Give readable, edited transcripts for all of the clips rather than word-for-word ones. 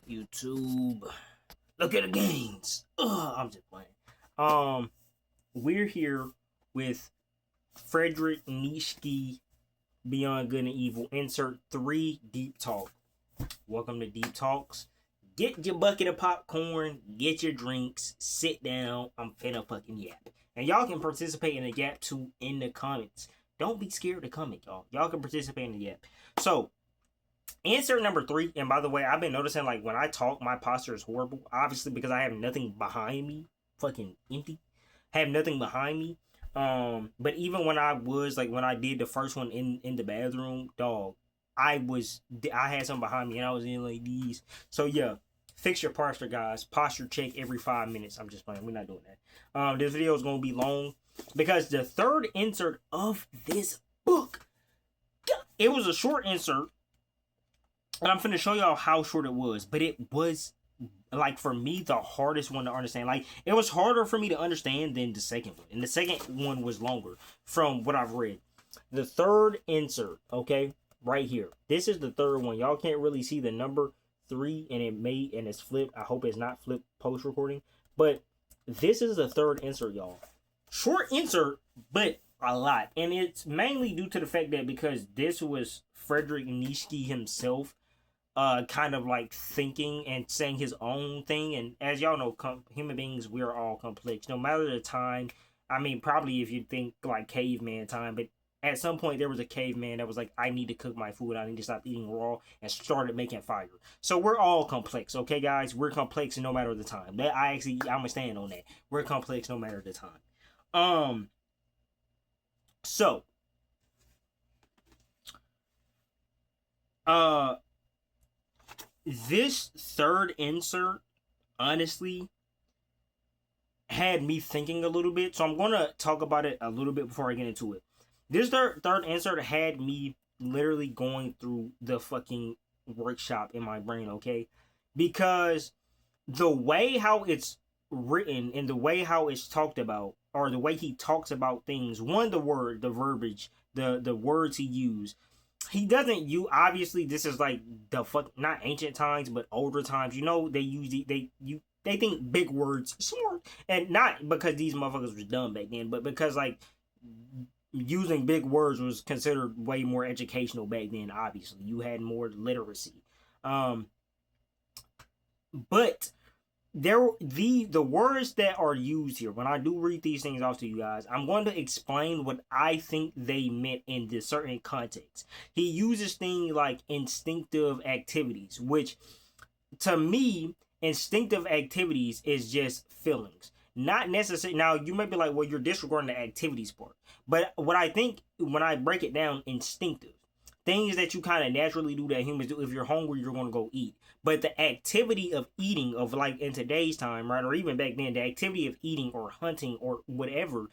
YouTube. Look at the gains. Ugh, I'm just playing. We're here with Frederick Nietzsche, Beyond Good and Evil. Insert 3 Deep Talk. Welcome to Deep Talks. Get your bucket of popcorn, get your drinks, sit down. I'm finna fucking yap. And y'all can participate in the yap too in the comments. Don't be scared to comment, y'all. Y'all can participate in the yap. So, answer number 3, and by the way, I've been noticing like when I talk, my posture is horrible. Obviously, because I have nothing behind me, fucking empty. I have nothing behind me. But even when I was like when I did the first one in the bathroom, dog, I had something behind me and I was in like these. So yeah, fix your posture, guys. Posture check every 5 minutes. I'm just playing. We're not doing that. This video is gonna be long because the third insert of this book, it was a short insert and I'm finna show y'all how short it was, but it was like for me the hardest one to understand. Like it was harder for me to understand than the second one, and the second one was longer from what I've read. The third insert, okay, right here. This is the third one. Y'all can't really see the number 3, and it's flipped. I hope it's not flipped post recording, but this is the third insert, y'all. Short insert, but a lot, and it's mainly due to the fact that because this was Frederick Nietzsche himself kind of like thinking and saying his own thing. And as y'all know, human beings, we are all complex no matter the time. I mean, probably if you think like caveman time, but at some point there was a caveman that was like, I need to cook my food, I need to stop eating raw, and started making fire. So we're all complex, okay guys? We're complex no matter the time. That I'm gonna stand on that. We're complex no matter the time. So uh this third insert honestly had me thinking a little bit, so I'm gonna talk about it a little bit before I get into it. This third insert had me literally going through the fucking workshop in my brain, okay? Because the way how it's written and the way how it's talked about, or the way he talks about things, the verbiage, the words he used, he doesn't. You obviously this is like the fuck, not ancient times but older times. You know they use they think big words smart, and not because these motherfuckers was dumb back then, but because like using big words was considered way more educational back then. Obviously, you had more literacy. Um, but the words that are used here, when I do read these things off to you guys, I'm going to explain what I think they meant in this certain context. He uses things like instinctive activities, which to me, instinctive activities is just feelings. Not necessarily. Now you might be like, well, you're disregarding the activities part. But what I think when I break it down, instinctive things that you kind of naturally do that humans do. If you're hungry, you're going to go eat. But the activity of eating, of like in today's time, right, or even back then, the activity of eating or hunting or whatever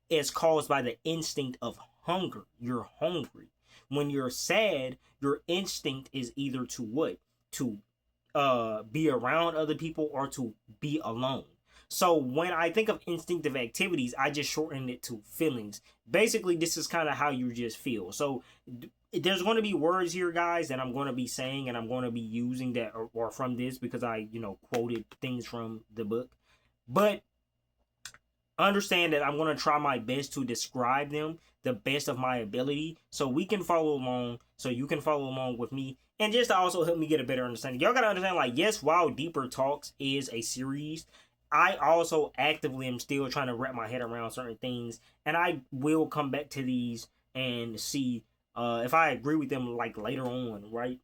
is caused by the instinct of hunger. You're hungry. When you're sad, your instinct is either to what? To be around other people or to be alone. So when I think of instinctive activities, I just shorten it to feelings. Basically, this is kind of how you just feel. So there's going to be words here, guys, that I'm going to be saying and I'm going to be using that or from this because I, quoted things from the book. But understand that I'm going to try my best to describe them the best of my ability so we can follow along, so you can follow along with me, and just to also help me get a better understanding. Y'all got to understand, like, yes, while Deeper Talks is a series, I also actively am still trying to wrap my head around certain things, and I will come back to these and see if I agree with them like later on, right?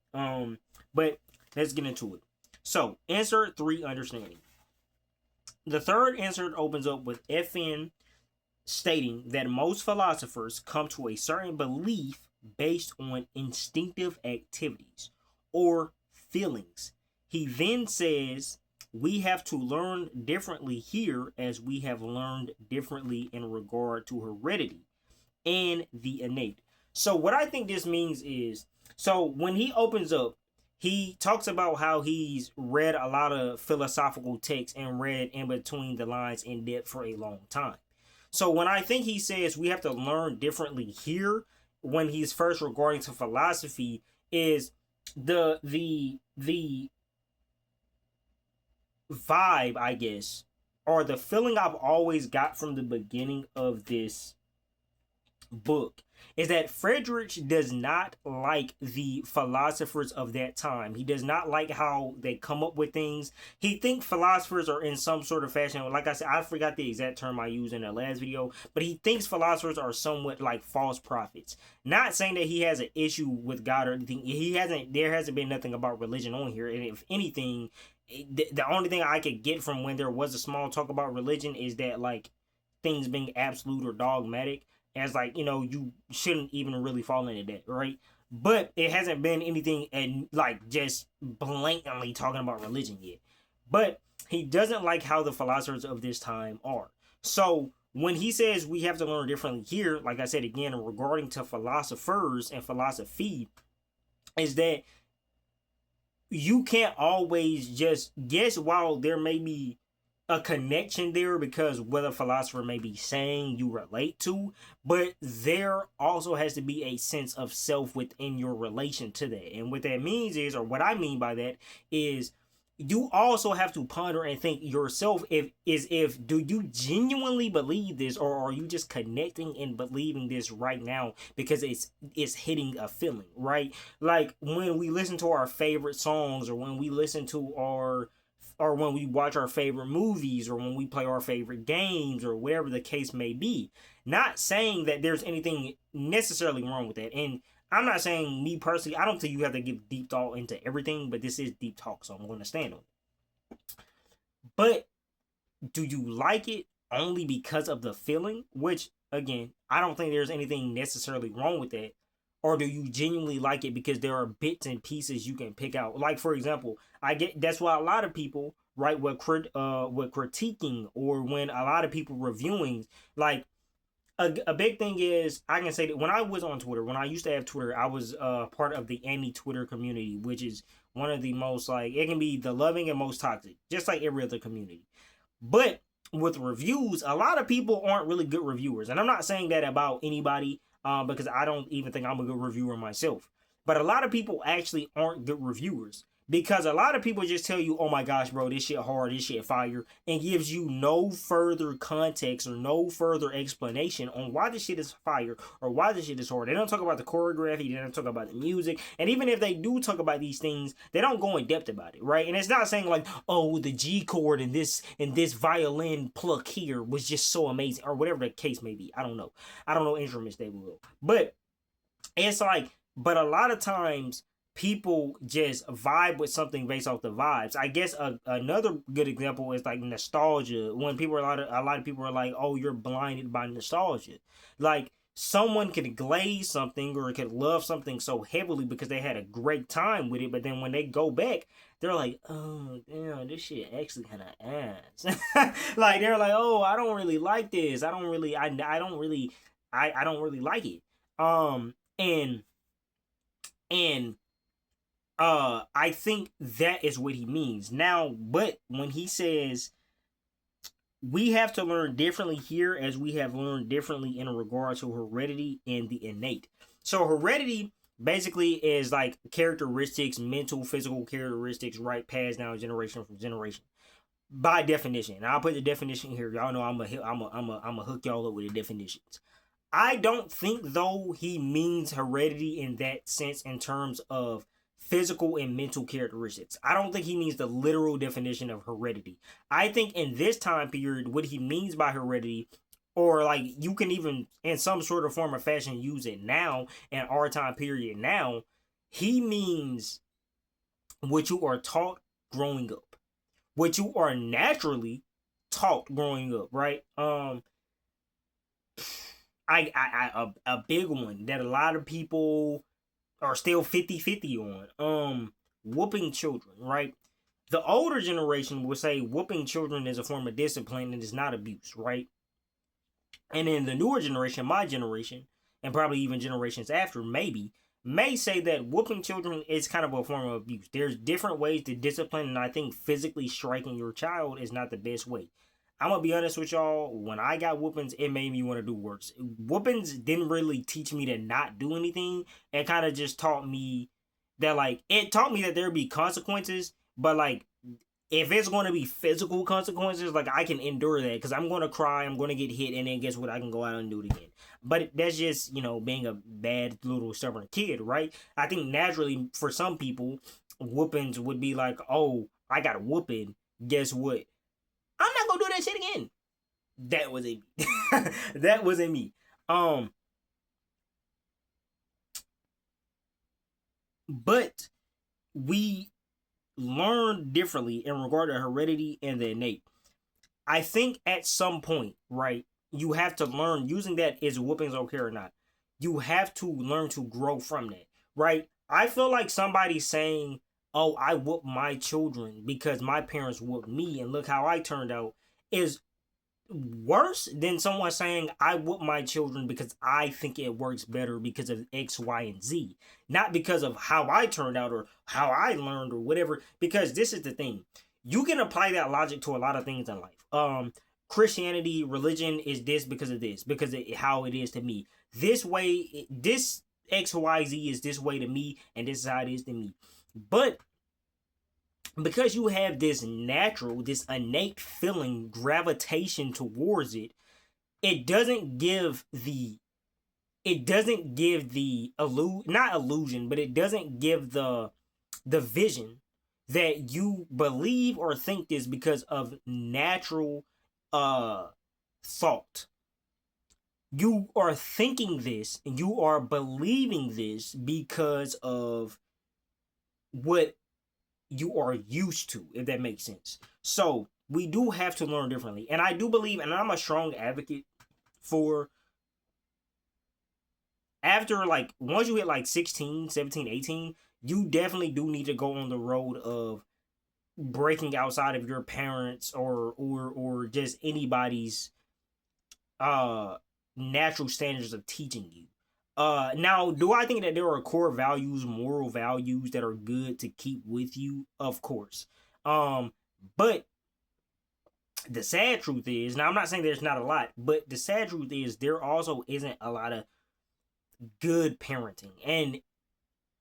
But let's get into it. So, insert 3 understanding. The third insert opens up with FN stating that most philosophers come to a certain belief based on instinctive activities or feelings. He then says we have to learn differently here as we have learned differently in regard to heredity and the innate. So what I think this means is, so when he opens up, he talks about how he's read a lot of philosophical texts and read in between the lines in depth for a long time. So when I think he says we have to learn differently here, when he's first regarding to philosophy, is the vibe, I guess, or the feeling I've always got from the beginning of this book is that Friedrich does not like the philosophers of that time. He does not like how they come up with things. He thinks philosophers are in some sort of fashion. Like I said, I forgot the exact term I used in the last video, but he thinks philosophers are somewhat like false prophets. Not saying that he has an issue with God or anything. There hasn't been nothing about religion on here. And if anything, the only thing I could get from when there was a small talk about religion is that like things being absolute or dogmatic, as like, you shouldn't even really fall into that, right? But it hasn't been anything and like just blatantly talking about religion yet. But he doesn't like how the philosophers of this time are. So when he says we have to learn differently here, like I said again, regarding to philosophers and philosophy, is that you can't always just guess. While there may be a connection there because what a philosopher may be saying you relate to, but there also has to be a sense of self within your relation to that. And what that means is, or what I mean by that is, you also have to ponder and think yourself, if do you genuinely believe this, or are you just connecting and believing this right now because it's hitting a feeling, right? Like when we listen to our favorite songs, or when we listen to or when we watch our favorite movies, or when we play our favorite games, or whatever the case may be. Not saying that there's anything necessarily wrong with that. And I'm not saying, me personally, I don't think you have to give deep thought into everything, but this is deep talk, so I'm going to stand on it. But do you like it only because of the feeling? Which, again, I don't think there's anything necessarily wrong with that. Or do you genuinely like it because there are bits and pieces you can pick out? Like, for example, I get that's why a lot of people, right, with critiquing, or when a lot of people reviewing, like a big thing is, I can say that when I was on Twitter, when I used to have Twitter, I was part of the anti-Twitter community, which is one of the most, like, it can be the loving and most toxic, just like every other community. But with reviews, a lot of people aren't really good reviewers, and I'm not saying that about anybody, because I don't even think I'm a good reviewer myself. But a lot of people actually aren't good reviewers, because a lot of people just tell you, "Oh my gosh, bro, this shit hard, this shit fire," and gives you no further context or no further explanation on why this shit is fire or why this shit is hard. They don't talk about the choreography, they don't talk about the music, and even if they do talk about these things, they don't go in depth about it, right? And it's not saying like, "Oh, the G chord in this violin pluck here was just so amazing," or whatever the case may be. I don't know. I don't know instruments they will, but it's like, but a lot of times people just vibe with something based off the vibes. I guess another good example is like nostalgia. When people are a lot of people are like, "Oh, you're blinded by nostalgia." Like someone could glaze something or could love something so heavily because they had a great time with it, but then when they go back, they're like, "Oh, damn, this shit actually kind of ass." Like they're like, "Oh, I don't really like this. I don't really like it." And and I think that is what he means. Now, but when he says we have to learn differently here, as we have learned differently in regard to heredity and the innate. So heredity basically is like characteristics, mental, physical characteristics, right, passed down generation from generation. By definition, and I'll put the definition here. Y'all know I'm a hook y'all up with the definitions. I don't think though he means heredity in that sense in terms of physical and mental characteristics. I don't think he means the literal definition of heredity. I think in this time period, what he means by heredity, or like you can even in some sort of form or fashion use it now in our time period now, he means what you are taught growing up, what you are naturally taught growing up, right? A big one that a lot of people are still 50-50 on. Whooping children, right? The older generation will say whooping children is a form of discipline and is not abuse, right? And then the newer generation, my generation, and probably even generations after, maybe, may say that whooping children is kind of a form of abuse. There's different ways to discipline, and I think physically striking your child is not the best way. I'm gonna be honest with y'all. When I got whoopings, it made me want to do worse. Whoopings didn't really teach me to not do anything. It kind of just taught me that, like, it taught me that there'd be consequences, but like, if it's going to be physical consequences, like I can endure that because I'm going to cry, I'm going to get hit, and then guess what? I can go out and do it again. But that's just, being a bad little stubborn kid, right? I think naturally for some people, whoopings would be like, oh, I got a whooping. Guess what? I'm not gonna do that shit again. That wasn't me. That wasn't me. Um, but we learn differently in regard to heredity and the innate. I think at some point, right, you have to learn using that is whoopings okay or not. You have to learn to grow from that, right? I feel like somebody saying, "Oh, I whoop my children because my parents whooped me and look how I turned out," is worse than someone saying I whoop my children because I think it works better because of X, Y, and Z, not because of how I turned out or how I learned or whatever. Because this is the thing, you can apply that logic to a lot of things in life. Christianity, religion is this because of this, because of how it is to me. This way, this X, Y, Z is this way to me, and this is how it is to me. But because you have this natural, this innate feeling, gravitation towards it, it doesn't give the not illusion, but it doesn't give the vision that you believe or think this because of natural thought. You are thinking this and you are believing this because of what you are used to, if that makes sense. So we do have to learn differently. And I do believe, and I'm a strong advocate for, after like once you hit like 16, 17, 18, you definitely do need to go on the road of breaking outside of your parents or just anybody's uh natural standards of teaching you. Now, do I think that there are core values, moral values that are good to keep with you? Of course. But the sad truth is, now I'm not saying there's not a lot, but the sad truth is there also isn't a lot of good parenting. And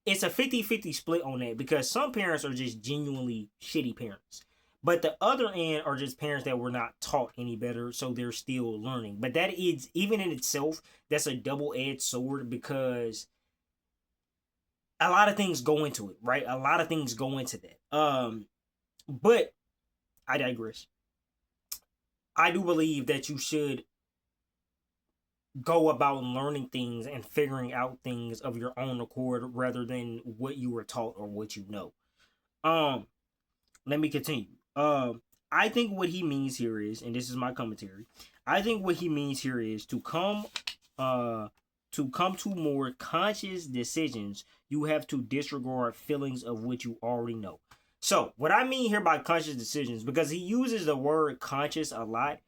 it's a 50-50 split on that because some parents are just genuinely shitty parents. But the other end are just parents that were not taught any better, so they're still learning. But that is, even in itself, that's a double-edged sword because a lot of things go into it, right? A lot of things go into that. But I digress. I do believe that you should go about learning things and figuring out things of your own accord rather than what you were taught or what you know. Um, Let me continue. I think what he means here is, and this is my commentary. I think what he means here is to come to more conscious decisions. You have to disregard feelings of which you already know. So, what I mean here by conscious decisions, because he uses the word conscious a lot.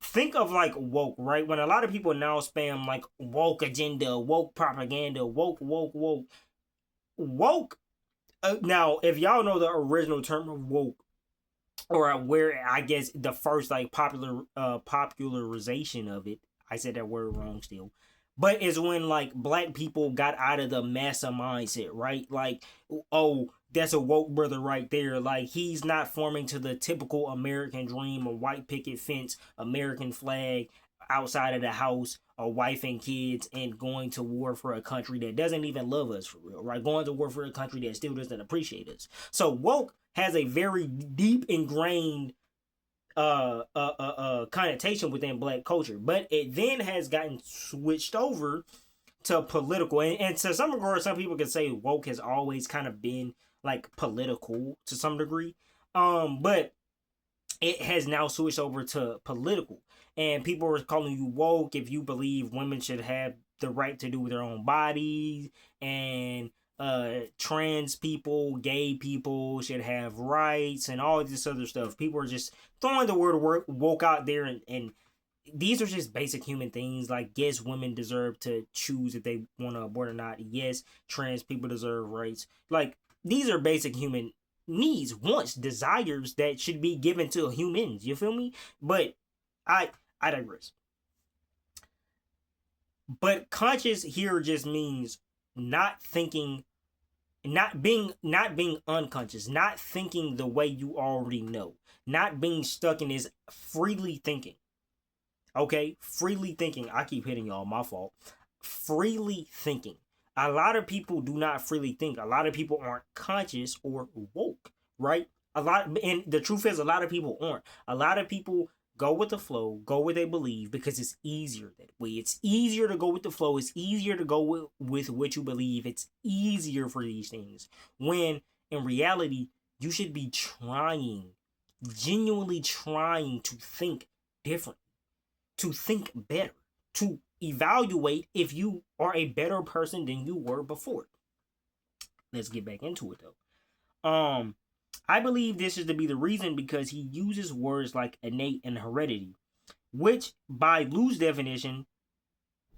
Think of like woke, right? When a lot of people now spam like woke agenda, woke propaganda, woke. Now, if y'all know the original term of woke, or where I guess the first like popularization of it, I said that word wrong still, but is when like black people got out of the massa mindset, right? Like, oh, that's a woke brother right there. Like he's not forming to the typical American dream, a white picket fence, American flag outside of the house, a wife and kids, and going to war for a country that doesn't even love us for real, right? Going to war for a country that still doesn't appreciate us. So woke has a very deep ingrained connotation within black culture, but it then has gotten switched over to political, and to some regard some people can say woke has always kind of been like political to some degree, but it has now switched over to political, and people are calling you woke if you believe women should have the right to do their own bodies, and trans people, gay people should have rights, and all this other stuff. People are just throwing the word woke out there, and these are just basic human things. Like, yes, women deserve to choose if they want to abort or not. Yes, trans people deserve rights. Like, these are basic human needs, wants, desires that should be given to humans. You feel me? But I digress. But conscious here just means not thinking not being unconscious, not thinking the way you already know, not being stuck in this freely thinking. Okay, freely thinking. I keep hitting y'all, my fault. Freely thinking. A lot of people do not freely think. A lot of people aren't conscious or woke, right? And the truth is, a lot of people aren't. A lot of people go with the flow, go where they believe, because it's easier that way. It's easier to go with the flow. It's easier to go with what you believe. It's easier for these things. When in reality, you should be trying, genuinely trying to think different, to think better, to evaluate if you are a better person than you were before. Let's get back into it though. I believe this is to be the reason because he uses words like innate and heredity, which by loose definition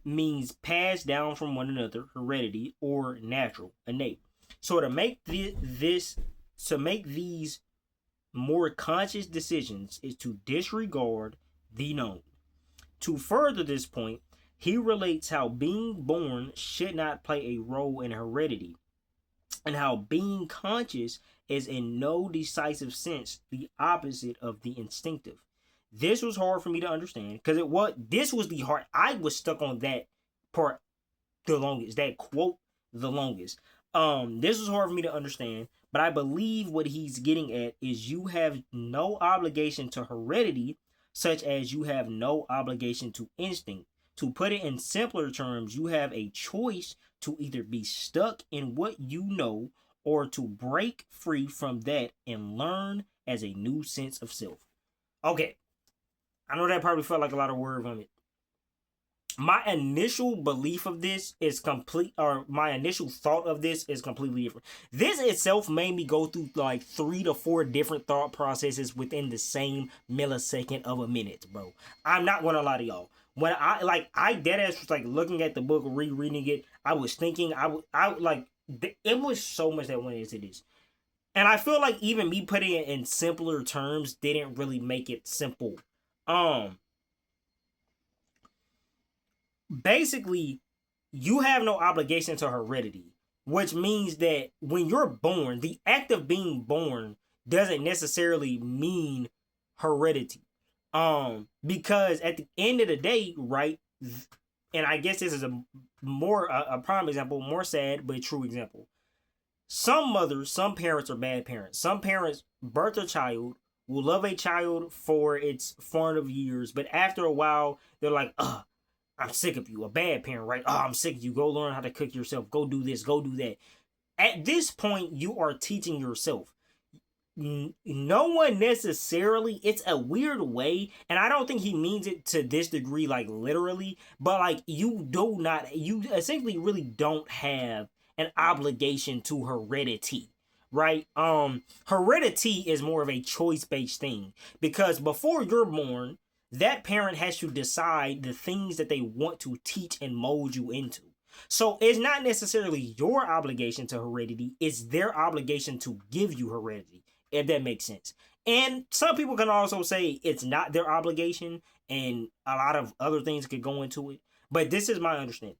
means passed down from one another, heredity, or natural, innate. So to make these more conscious decisions is to disregard the known. To further this point, he relates how being born should not play a role in heredity, and how being conscious is in no decisive sense the opposite of the instinctive. This was hard for me to understand because this was the hard. I was stuck on that part the longest, that quote the longest. This was hard for me to understand, but I believe what he's getting at is you have no obligation to heredity, such as you have no obligation to instinct. To put it in simpler terms, you have a choice to either be stuck in what you know or to break free from that and learn as a new sense of self. Okay, I know that probably felt like a lot of word vomit. My initial belief of this is complete, or my initial thought of this is completely different. This itself made me go through like 3 to 4 different thought processes within the same millisecond of a minute, bro. I'm not gonna lie to y'all. When I dead ass was like looking at the book, rereading it, I was thinking, it was so much that went into this. And I feel like even me putting it in simpler terms didn't really make it simple. Basically, you have no obligation to heredity, which means that when you're born, the act of being born doesn't necessarily mean heredity. Because at the end of the day, right, and I guess this is a prime example, more sad but true example. Some mothers, some parents are bad parents. Some parents birth a child, will love a child for its formative years, but after a while, they're like, ugh, I'm sick of you. A bad parent, right? Oh, I'm sick of you. Go learn how to cook yourself. Go do this. Go do that. At this point, you are teaching yourself. No one necessarily, it's a weird way, and I don't think he means it to this degree, like literally, but like you essentially really don't have an obligation to heredity, right? Heredity is more of a choice-based thing because before you're born, that parent has to decide the things that they want to teach and mold you into. So it's not necessarily your obligation to heredity, it's their obligation to give you heredity, if that makes sense. And some people can also say it's not their obligation, and a lot of other things could go into it. But this is my understanding.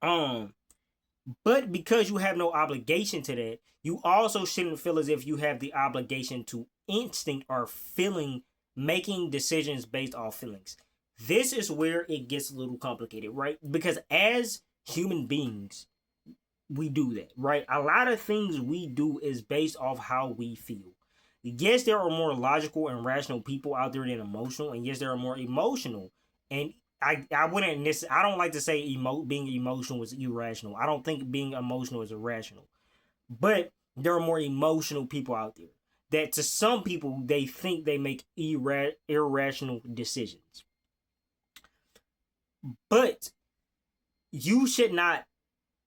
But because you have no obligation to that, you also shouldn't feel as if you have the obligation to instinct or feeling, making decisions based off feelings. This is where it gets a little complicated, right? Because as human beings, we do that, right? A lot of things we do is based off how we feel. Yes, there are more logical and rational people out there than emotional, and yes, there are more emotional. And I wouldn't I don't like to say being emotional is irrational. I don't think being emotional is irrational. But there are more emotional people out there that to some people they think they make irrational decisions. But you should not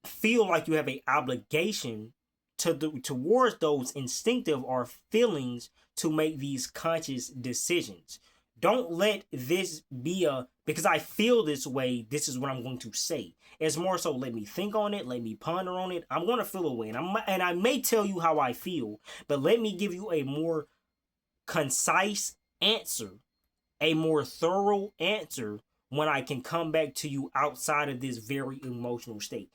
feel like you have an obligation towards those instinctive or feelings to make these conscious decisions. Don't let this be because I feel this way, this is what I'm going to say. It's more so let me think on it, let me ponder on it. I'm going to feel a way, and I may tell you how I feel, but let me give you a more concise answer, a more thorough answer when I can come back to you outside of this very emotional state.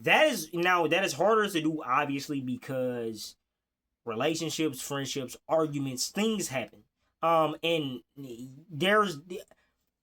That is harder to do, obviously, because relationships, friendships, arguments, things happen. And there's,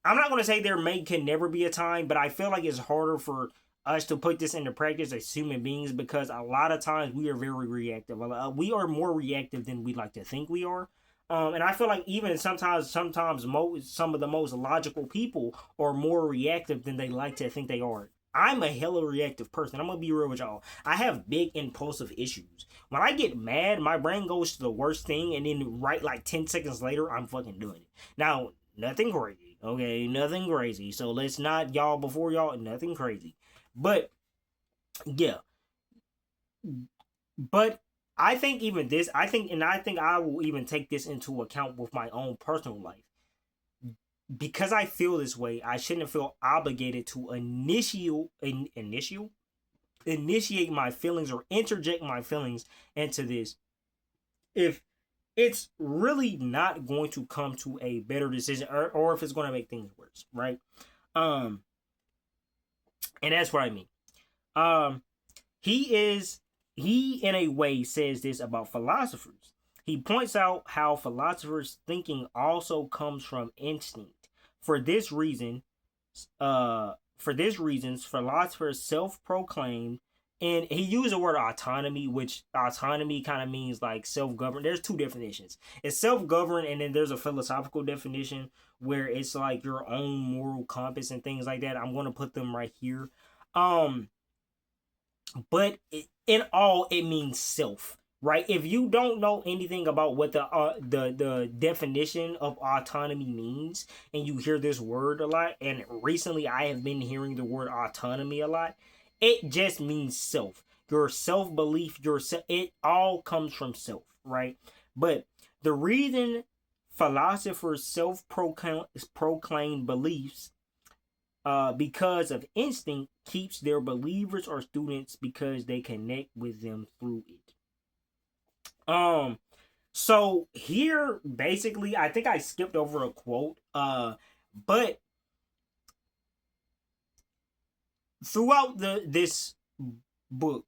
I'm not gonna say can never be a time, but I feel like it's harder for us to put this into practice as human beings because a lot of times we are very reactive. We are more reactive than we like to think we are. And I feel like even sometimes some of the most logical people are more reactive than they like to think they are. I'm a hella reactive person. I'm gonna be real with y'all. I have big impulsive issues. When I get mad, my brain goes to the worst thing, and then right like 10 seconds later, I'm fucking doing it. Now, nothing crazy, okay? Nothing crazy. So let's not y'all before y'all. Nothing crazy, but yeah. But I think even this, I think I will even take this into account with my own personal life. Because I feel this way, I shouldn't feel obligated to initiate my feelings or interject my feelings into this if it's really not going to come to a better decision, or if it's going to make things worse, right? Um, and that's what I mean. Um, he in a way says this about philosophers. He points out how philosophers' thinking also comes from instinct. For this reason, philosophers self-proclaimed, and he used the word autonomy, which autonomy kind of means like self-governed. There's two definitions. It's self-governed, and then there's a philosophical definition where it's like your own moral compass and things like that. I'm going to put them right here. But in all, it means self, right? If you don't know anything about what the definition of autonomy means, and you hear this word a lot, and recently I have been hearing the word autonomy a lot, it just means self. Your self belief, it all comes from self, right? But the reason philosophers self-proclaimed beliefs because of instinct keeps their believers or students because they connect with them through it. So here basically I think I skipped over a quote, but throughout this book,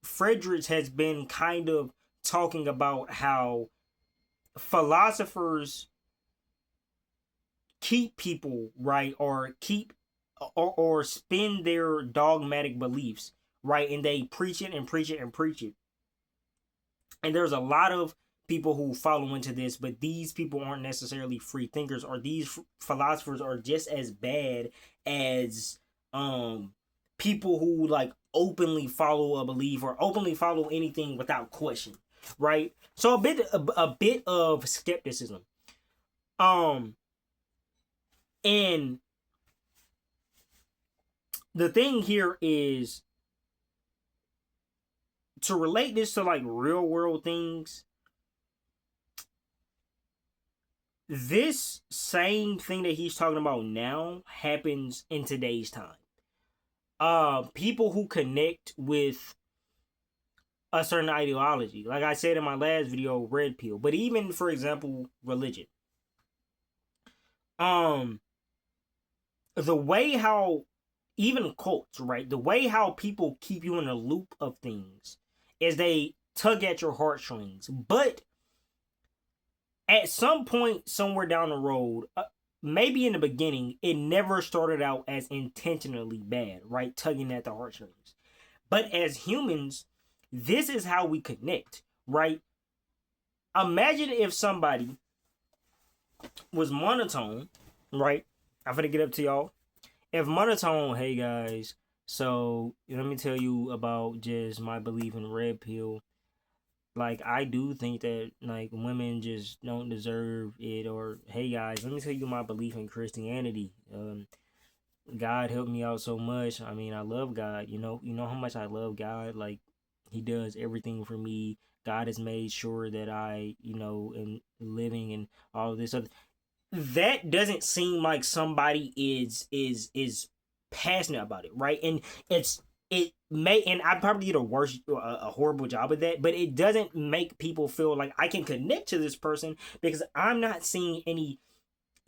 Friedrich has been kind of talking about how philosophers keep people, right, or spin their dogmatic beliefs, right, and they preach it and preach it and preach it. And there's a lot of people who follow into this, but these people aren't necessarily free thinkers, or these philosophers are just as bad as people who like openly follow a belief or openly follow anything without question, right? So a bit of skepticism. And the thing here is to relate this to like real world things. This same thing that he's talking about now happens in today's time. People who connect with a certain ideology, like I said in my last video, red pill, but even for example, religion. The way how even cults, right? The way how people keep you in a loop of things is they tug at your heartstrings. But at some point, somewhere down the road, maybe in the beginning, it never started out as intentionally bad, right? Tugging at the heartstrings. But as humans, this is how we connect, right? Imagine if somebody was monotone, right? I'm gonna get up to y'all. If monotone, hey guys, so let me tell you about just my belief in red pill. Like, I do think that like women just don't deserve it. Or hey guys, let me tell you my belief in Christianity. God helped me out so much. I mean, I love God. You know how much I love God. Like, He does everything for me. God has made sure that I, am living and all of this other. That doesn't seem like somebody is passionate about it, right? And it may, and I probably did a horrible job of that, but it doesn't make people feel like I can connect to this person because I'm not seeing any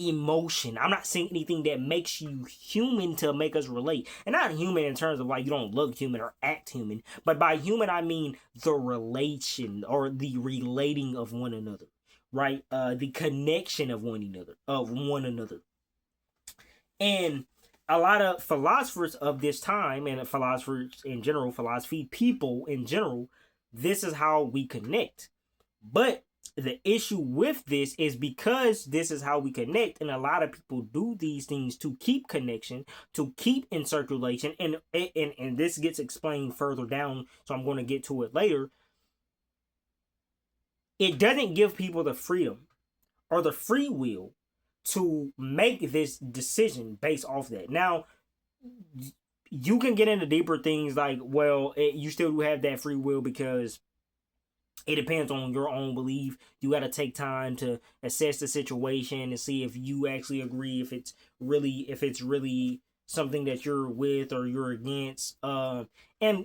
emotion. I'm not saying anything that makes you human to make us relate. And not human in terms of like you don't look human or act human, but by human I mean the relation or the relating of one another, right? The connection of one another. And a lot of philosophers of this time and philosophers in general, philosophy people in general, this is how we connect. But the issue with this is because this is how we connect, and a lot of people do these things to keep connection, to keep in circulation, and this gets explained further down, so I'm going to get to it later. It doesn't give people the freedom or the free will to make this decision based off that. Now, you can get into deeper things like, well, you still do have that free will because it depends on your own belief. You got to take time to assess the situation and see if you actually agree, if it's really something that you're with or you're against. And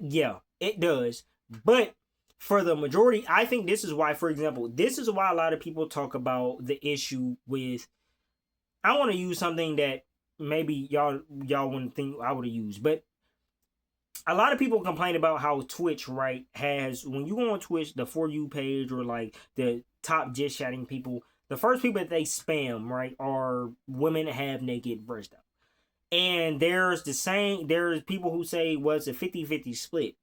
yeah, it does. But for the majority, I think this is why, for example, this is why a lot of people talk about the issue with, I want to use something that maybe y'all wouldn't think I would have used, but a lot of people complain about how Twitch, right, has, when you go on Twitch, the For You page or like the top just chatting people, the first people that they spam, right, are women that have naked breasts out. And there's people who say, well, it's a 50-50 split,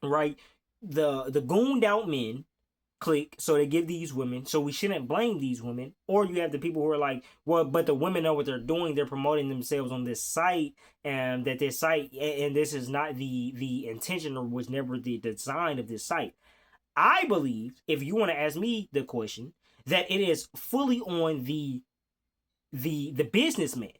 right? The gooned out men click, so they give these women, so we shouldn't blame these women. Or you have the people who are like, well, but the women know what they're doing, they're promoting themselves on this site, and that this site, and this is not the intention or was never the design of this site. I believe, if you want to ask me the question, that it is fully on the businessman.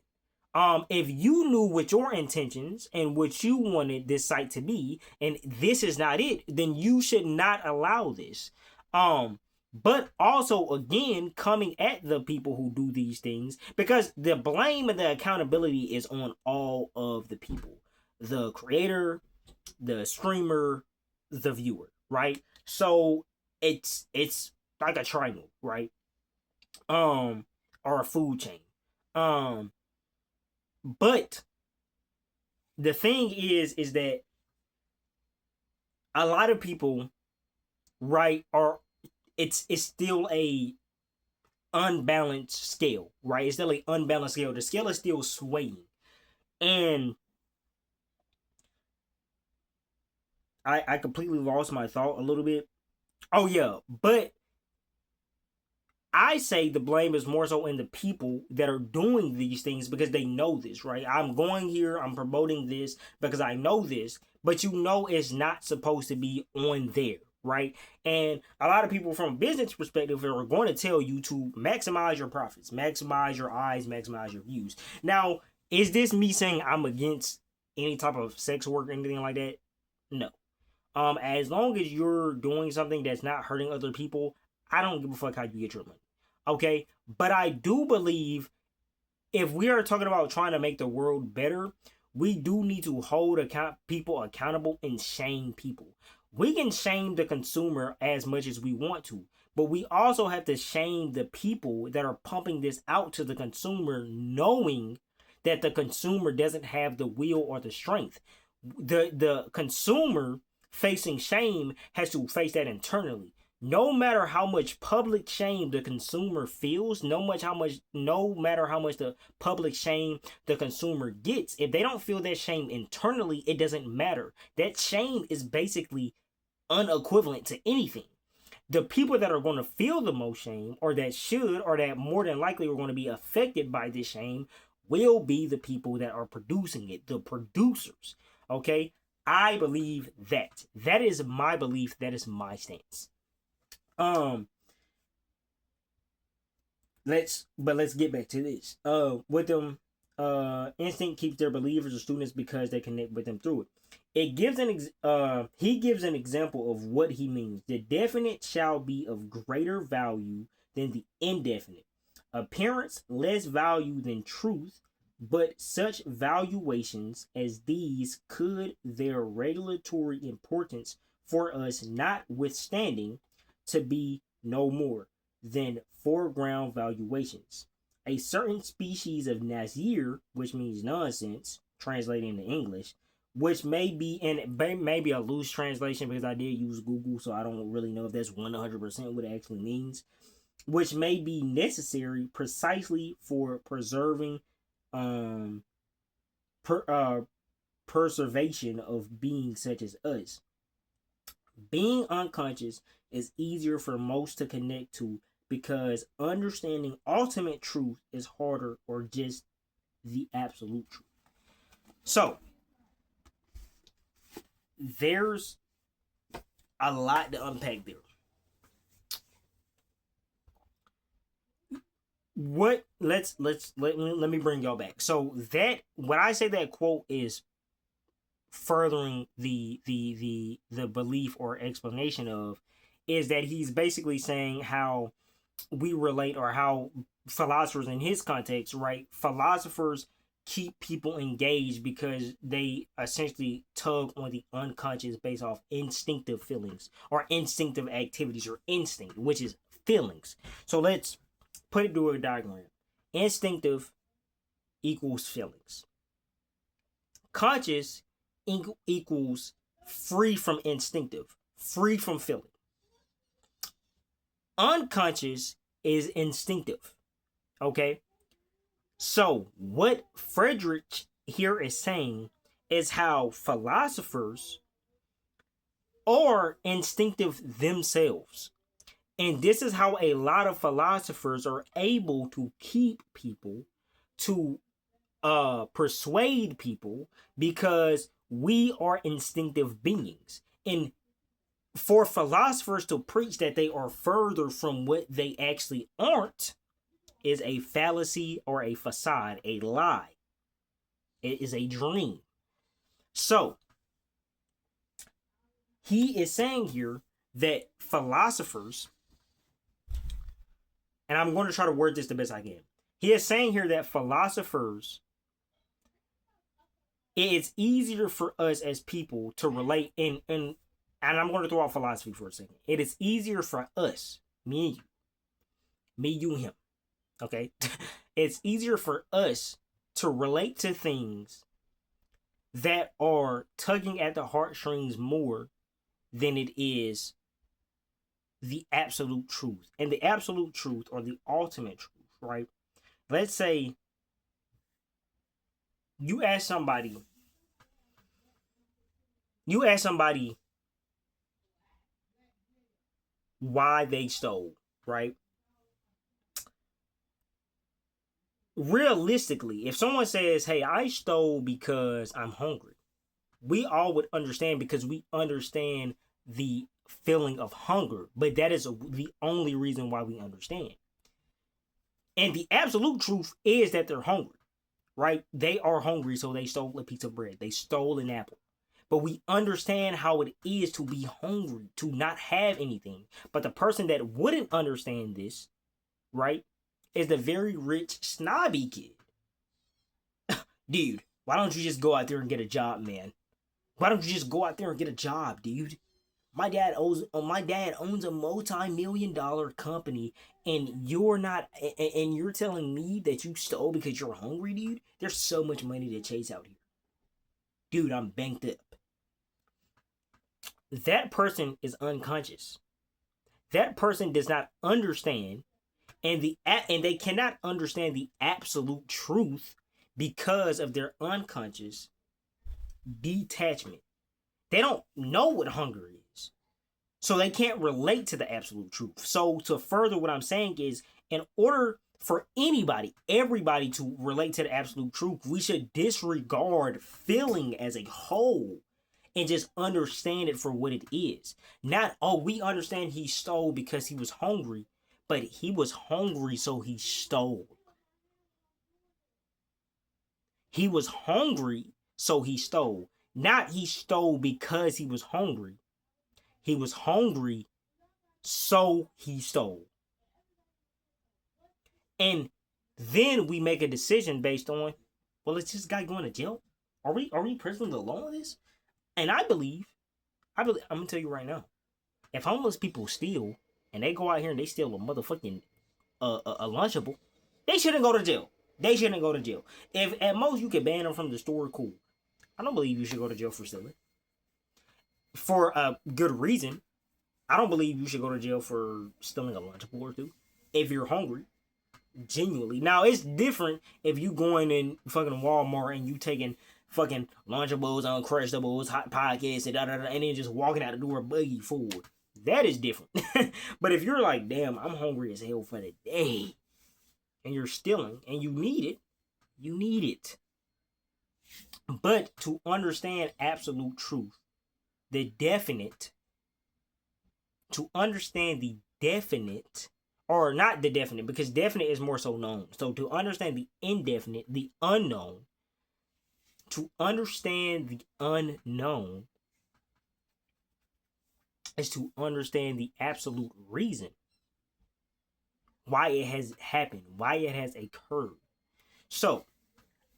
If you knew what your intentions and what you wanted this site to be, and this is not it, then you should not allow this. But also, again, coming at the people who do these things, because the blame and the accountability is on all of the people, the creator, the streamer, the viewer, right? So it's like a triangle, right? Or a food chain. But the thing is that a lot of people, right, are, it's still a unbalanced scale, right? It's still a unbalanced scale. The scale is still swaying. And I completely lost my thought a little bit. Oh yeah, but I say the blame is more so in the people that are doing these things because they know this, right? I'm going here, I'm promoting this because I know this, but you know it's not supposed to be on there, right? And a lot of people from a business perspective are going to tell you to maximize your profits, maximize your eyes, maximize your views. Now, is this me saying I'm against any type of sex work or anything like that? No. As long as you're doing something that's not hurting other people, I don't give a fuck how you get your money. Okay? But I do believe if we are talking about trying to make the world better, we do need to hold people accountable and shame people. We can shame the consumer as much as we want to, but we also have to shame the people that are pumping this out to the consumer, knowing that the consumer doesn't have the will or the strength. The consumer facing shame has to face that internally. No matter how much public shame the consumer feels, no matter how much the public shame the consumer gets, if they don't feel that shame internally, it doesn't matter. That shame is basically unequivalent to anything. The people that are going to feel the most shame, or that should, or that more than likely are going to be affected by this shame, will be the people that are producing it, the producers. Okay? I believe that. That is my belief. That is my stance. Let's get back to this. With them, instinct keeps their believers or students because they connect with them through it. He gives an example of what he means. The definite shall be of greater value than the indefinite. Appearance less value than truth, but such valuations as these could their regulatory importance for us notwithstanding to be no more than foreground valuations. a certain species of Nazir, which means nonsense, translated into English, which may be maybe a loose translation because I did use Google, so I don't really know if that's 100% what it actually means, which may be necessary precisely for preserving um per, preservation of beings such as us. Being unconscious is easier for most to connect to because understanding ultimate truth is harder, or just the absolute truth. So, there's a lot to unpack there. Let me bring y'all back. So that when I say that quote is furthering the belief or explanation of, is that he's basically saying how we relate, or how philosophers in his context, right? Philosophers keep people engaged because they essentially tug on the unconscious based off instinctive feelings or instinctive activities, or instinct, which is feelings. So let's put it through a diagram. Instinctive equals feelings. Conscious equals free from instinctive, free from feeling. Unconscious is instinctive. Okay? So, what Frederick here is saying is how philosophers are instinctive themselves. And this is how a lot of philosophers are able to keep people, to persuade people, because we are instinctive beings. And for philosophers to preach that they are further from what they actually aren't is a fallacy or a facade, a lie. It is a dream. So, he is saying here that philosophers, and I'm going to try to word this the best I can. He is saying here that philosophers, it's easier for us as people to relate, and I'm going to throw out philosophy for a second. It is easier for us, me and you and him, okay? It's easier for us to relate to things that are tugging at the heartstrings more than it is the absolute truth. And the absolute truth, or the ultimate truth, right? Let's say you ask somebody why they stole, right? Realistically, if someone says, hey, I stole because I'm hungry, we all would understand, because we understand the feeling of hunger, but that is the only reason why we understand. And the absolute truth is that they're hungry, right? They are hungry, so they stole a piece of bread. They stole an apple. But we understand how it is to be hungry, to not have anything. But the person that wouldn't understand this, right, is the very rich, snobby kid. Dude, why don't you just go out there and get a job, man? Why don't you just go out there and get a job, dude? My dad owns a multi-million-dollar company, and you're not, and you're telling me that you stole because you're hungry, dude? There's so much money to chase out here. Dude, I'm banked up. That person is unconscious. That person does not understand, and they cannot understand the absolute truth because of their unconscious detachment. They don't know what hunger is, so they can't relate to the absolute truth. So to further what I'm saying is, in order for everybody to relate to the absolute truth, we should disregard feeling as a whole and just understand it for what it is. Not, oh, we understand he stole because he was hungry, but he was hungry, so he stole. He was hungry, so he stole. Not he stole because he was hungry. He was hungry, so he stole. And then we make a decision based on, well, is this guy going to jail? Are we pressing the law on this? And I believe, I'm gonna tell you right now, if homeless people steal and they go out here and they steal a motherfucking a Lunchable, They shouldn't go to jail. They shouldn't go to jail. If at most you can ban them from the store, cool. I don't believe you should go to jail for stealing. For a good reason. I don't believe you should go to jail for stealing a Lunchable or two. If you're hungry. Genuinely. Now, it's different if you going in fucking Walmart and you taking fucking Lunchables, Uncrustables, Hot Pockets, and and then just walking out the door buggy forward. That is different. But if you're like, damn, I'm hungry as hell for the day, and you're stealing, and you need it, you need it. But to understand absolute truth, the definite, to understand the definite, or not the definite, because definite is more so known. So to understand the indefinite, the unknown, to understand the unknown is to understand the absolute reason why it has happened, why it has occurred. So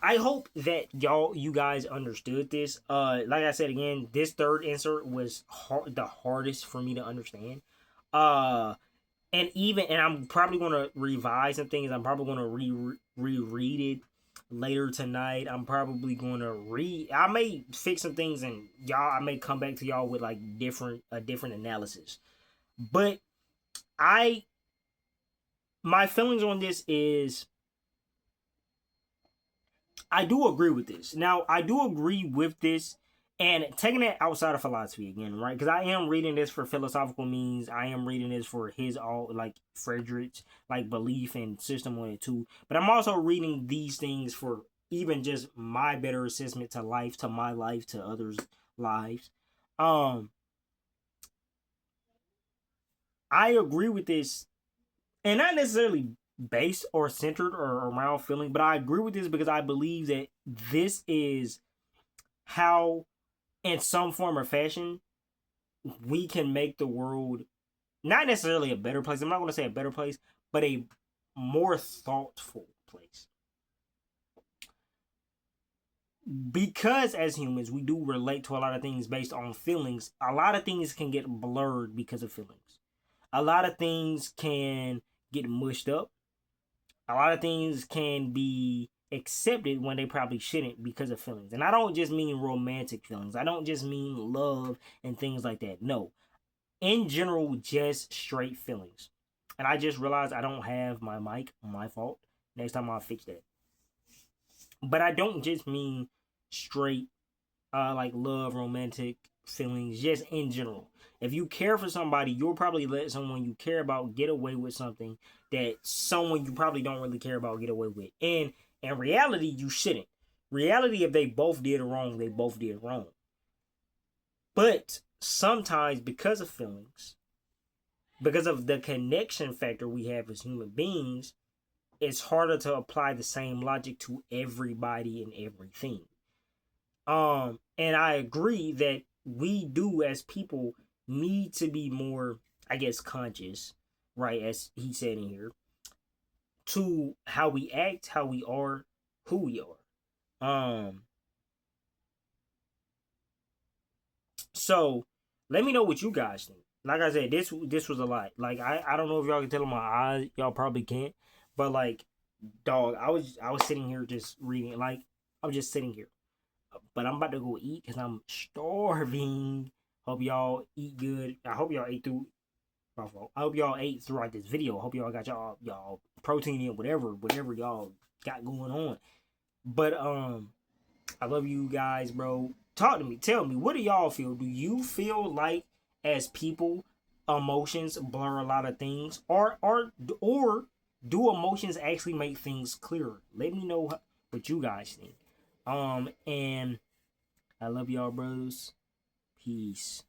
I hope that you guys understood this. Like I said again, this third insert was the hardest for me to understand. And I'm probably gonna revise some things. I'm probably gonna reread it later tonight. I'm probably gonna I may fix some things, and I may come back to y'all with like different analysis. But my feelings on this is, I do agree with this. Now, I do agree with this, and taking it outside of philosophy again, right? Because I am reading this for philosophical means. I am reading this for his Friedrich's belief and system on it too. But I'm also reading these things for even just my better assessment to life, to my life, to others' lives. I agree with this, and not necessarily based or centered or around feeling, but I agree with this because I believe that this is how, in some form or fashion, we can make the world not necessarily a better place. I'm not going to say a better place, but a more thoughtful place. Because as humans, we do relate to a lot of things based on feelings. A lot of things can get blurred because of feelings. A lot of things can get mushed up. A lot of things can be accepted when they probably shouldn't because of feelings. And I don't just mean romantic feelings. I don't just mean love and things like that. No. In general, just straight feelings. And I just realized I don't have my mic. My fault. Next time I'll fix that. But I don't just mean straight love, romantic feelings, just in general. If you care for somebody, you'll probably let someone you care about get away with something that someone you probably don't really care about get away with. And in reality, you shouldn't. Reality, if they both did wrong, they both did wrong. But sometimes, because of feelings, because of the connection factor we have as human beings, it's harder to apply the same logic to everybody and everything. And I agree that we do, as people, need to be more, I guess, conscious, right, as he said in here, to how we act, how we are, who we are. So let me know what you guys think. Like I said, this was a lot. I don't know if y'all can tell in my eyes, y'all probably can't, but dog, I was sitting here just reading, I'm just sitting here. But I'm about to go eat because I'm starving. Hope y'all eat good. I hope y'all ate through. I hope y'all ate throughout this video. Hope y'all got y'all protein in, whatever y'all got going on. But I love you guys, bro. Talk to me. Tell me, what do y'all feel? Do you feel like, as people, emotions blur a lot of things, or do emotions actually make things clearer? Let me know what you guys think. And I love y'all, bros. Peace.